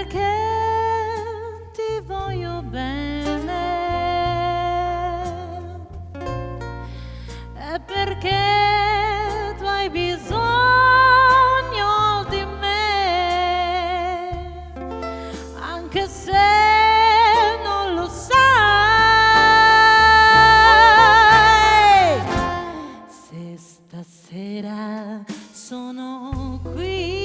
perché ti voglio bene, è perché tu hai bisogno di me, anche se non lo sai. Se stasera sono qui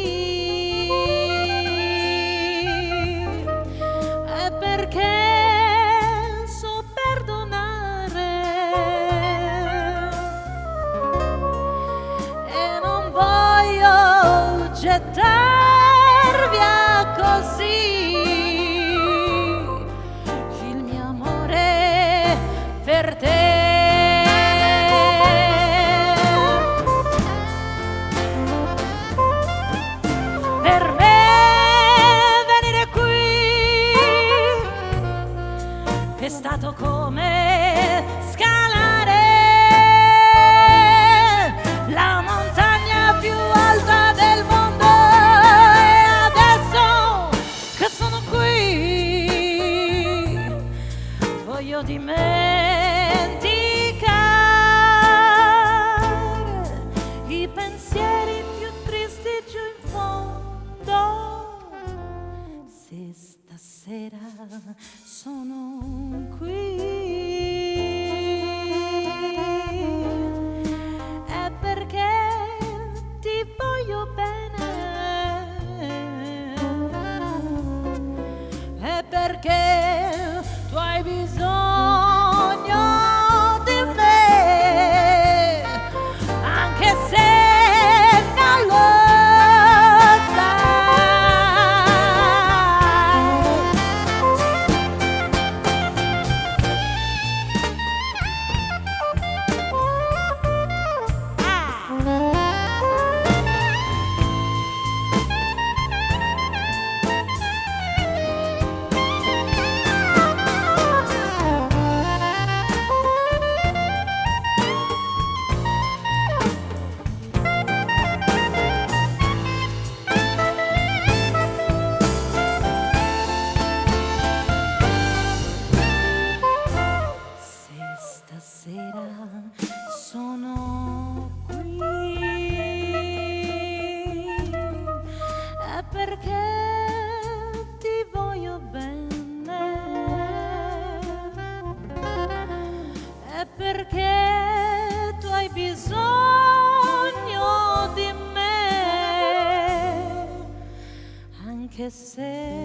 è perché so perdonare e non voglio gettar via così il mio amore per te. Per me venire qui è stato come scalare la montagna più alta del mondo, e adesso che sono qui voglio dimenticare i pensieri più tristi giù in fondo. Se stasera sono qui è perché ti voglio bene, è perché tu hai bisogno di me, anche se non lo stasera sono qui è perché ti voglio bene, è perché tu hai bisogno di me, anche se